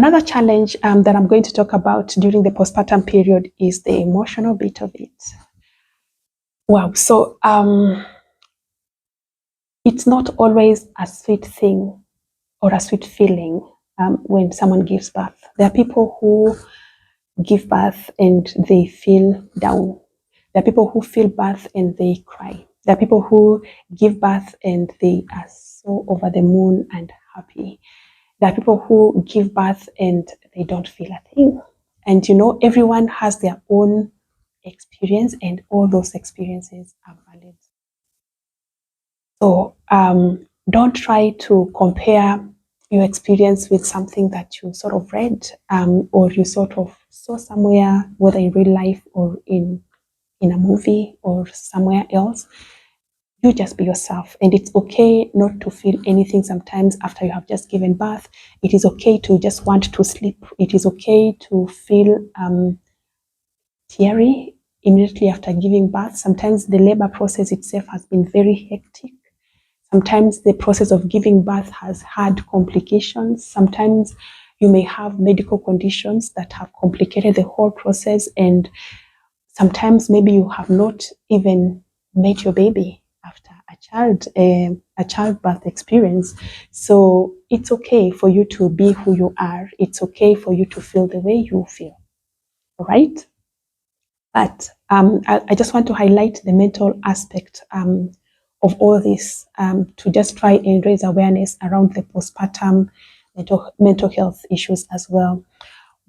Another challenge that I'm going to talk about during the postpartum period is the emotional bit of it. Wow, so it's not always a sweet thing or a sweet feeling when someone gives birth. There are people who give birth and they feel down. There are people who feel birth and they cry. There are people who give birth and they are so over the moon and happy. There are people who give birth and they don't feel a thing. And everyone has their own experience, and all those experiences are valid. So don't try to compare your experience with something that you sort of read or you sort of saw somewhere, whether in real life or in a movie or somewhere else. You just be yourself, and it's okay not to feel anything sometimes after you have just given birth. It is okay to just want to sleep. It is okay to feel teary immediately after giving birth. Sometimes the labor process itself has been very hectic. Sometimes the process of giving birth has had complications. Sometimes you may have medical conditions that have complicated the whole process, and sometimes maybe you have not even met your baby after a childbirth experience. So it's okay for you to be who you are. It's okay for you to feel the way you feel. All right? But I just want to highlight the mental aspect of all this to just try and raise awareness around the postpartum mental health issues as well.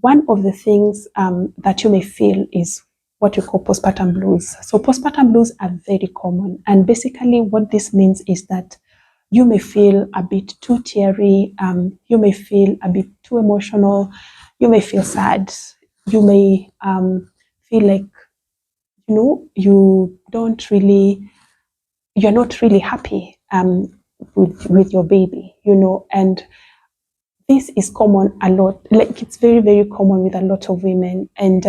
One of the things that you may feel is what we call postpartum blues. So postpartum blues are very common. And basically what this means is that you may feel a bit too teary, you may feel a bit too emotional, you may feel sad, you may feel like, you're not really happy with your baby, and this is common a lot. Like, it's very, very common with a lot of women. And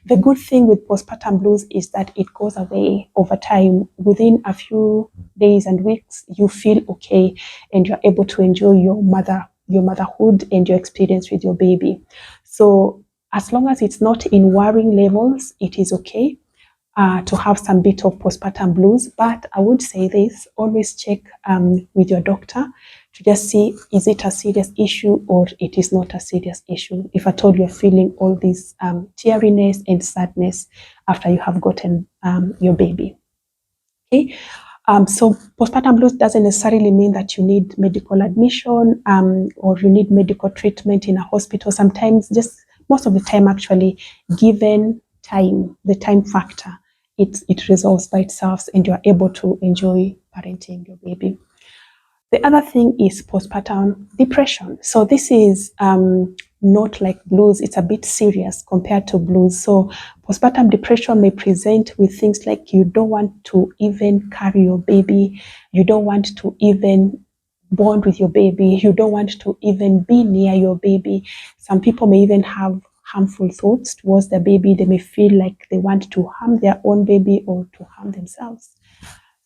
the good thing with postpartum blues is that it goes away over time. Within a few days and weeks, you feel okay, and you're able to enjoy your motherhood and your experience with your baby. So as long as it's not in worrying levels, it is okay to have some bit of postpartum blues. But I would say this: always check with your doctor to just see, is it a serious issue or it is not a serious issue, if at all you're feeling all this teariness and sadness after you have gotten your baby. Okay. So postpartum blues doesn't necessarily mean that you need medical admission or you need medical treatment in a hospital. Sometimes, just most of the time actually, given time, the time factor, it resolves by itself and you're able to enjoy parenting your baby. The other thing is postpartum depression. So this is not like blues. It's a bit serious compared to blues. So postpartum depression may present with things like you don't want to even carry your baby. You don't want to even bond with your baby. You don't want to even be near your baby. Some people may even have harmful thoughts towards their baby. They may feel like they want to harm their own baby or to harm themselves.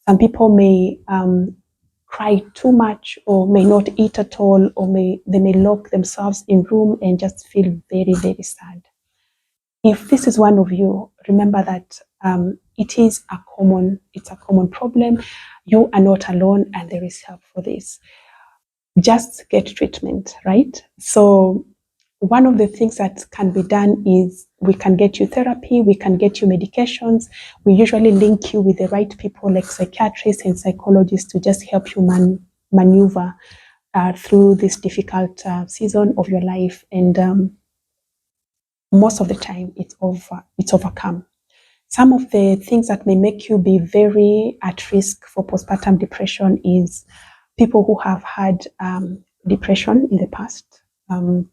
Some people may cry too much or may not eat at all, or they may lock themselves in room and just feel very, very sad. If this is one of you, remember that it's a common problem. You are not alone, and there is help for this. Just get treatment, right? So one of the things that can be done is we can get you therapy, we can get you medications. We usually link you with the right people like psychiatrists and psychologists to just help you maneuver through this difficult season of your life. And most of the time, it's overcome. Some of the things that may make you be very at risk for postpartum depression is people who have had depression in the past,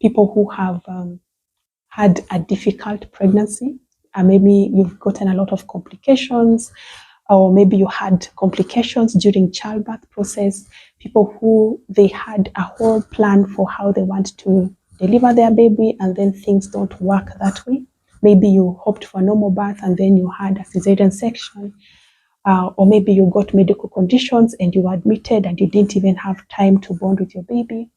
people who have had a difficult pregnancy, maybe you've gotten a lot of complications, or maybe you had complications during childbirth process, people who they had a whole plan for how they want to deliver their baby and then things don't work that way. Maybe you hoped for a normal birth and then you had a cesarean section, or maybe you got medical conditions and you were admitted and you didn't even have time to bond with your baby.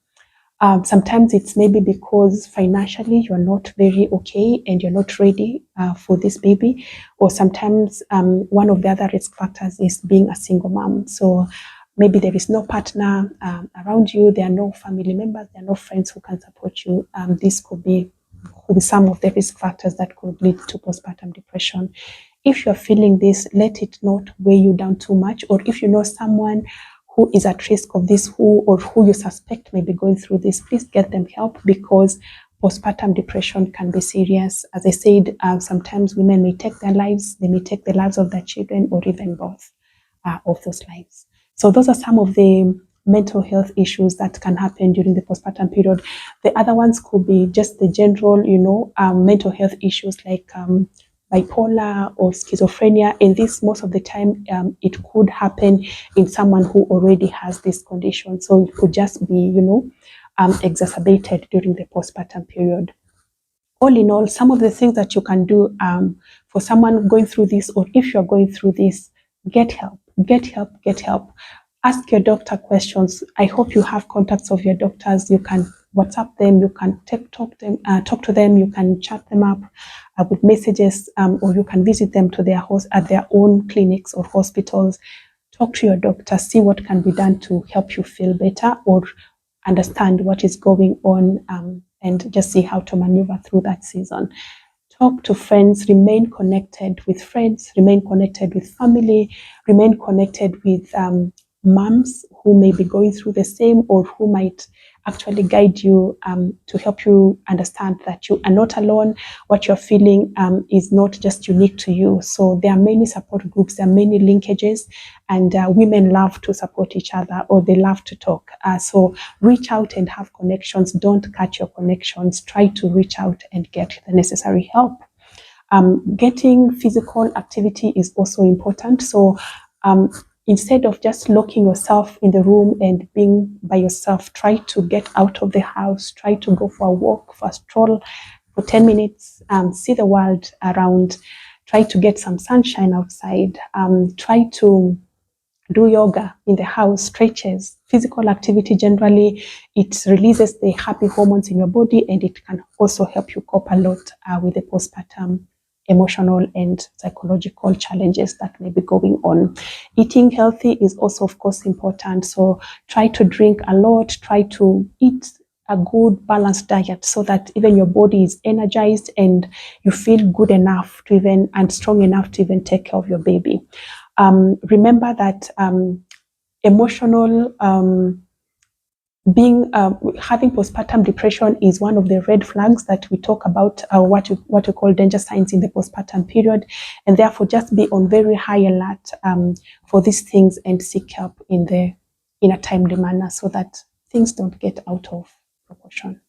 Sometimes it's maybe because financially you're not very okay and you're not ready for this baby. Or sometimes one of the other risk factors is being a single mom. So maybe there is no partner around you, there are no family members, there are no friends who can support you. This could be some of the risk factors that could lead to postpartum depression. If you're feeling this, let it not weigh you down too much. Or if you know someone who is at risk of this, who you suspect may be going through this, please get them help, because postpartum depression can be serious. As I said, sometimes women may take their lives, they may take the lives of their children, or even both of those lives. So those are some of the mental health issues that can happen during the postpartum period. The other ones could be just the general, mental health issues like bipolar or schizophrenia. And this, most of the time, it could happen in someone who already has this condition. So it could just be, exacerbated during the postpartum period. All in all, some of the things that you can do for someone going through this, or if you're going through this, get help, get help, get help. Ask your doctor questions. I hope you have contacts of your doctors. You can WhatsApp them, you can talk to them, you can chat them up with messages, or you can visit them to at their own clinics or hospitals. Talk to your doctor, see what can be done to help you feel better, or understand what is going on, and just see how to maneuver through that season. Talk to friends, remain connected with friends, remain connected with family, remain connected with moms who may be going through the same, or who might actually guide you to help you understand that you are not alone. What you're feeling is not just unique to you. So there are many support groups, there are many linkages, and women love to support each other, or they love to talk. So reach out and have connections. Don't cut your connections. Try to reach out and get the necessary help. Getting physical activity is also important. So instead of just locking yourself in the room and being by yourself, try to get out of the house, try to go for a walk, for a stroll for 10 minutes, see the world around, try to get some sunshine outside, try to do yoga in the house, stretches. Physical activity generally, it releases the happy hormones in your body, and it can also help you cope a lot with the postpartum emotional and psychological challenges that may be going on. Eating healthy is also, of course, important. So try to drink a lot, try to eat a good balanced diet, so that even your body is energized and you feel good enough to even, and strong enough to even take care of your baby. Remember that emotional having postpartum depression is one of the red flags that we talk about, what we call danger signs in the postpartum period, and therefore just be on very high alert for these things, and seek help in a timely manner, so that things don't get out of proportion.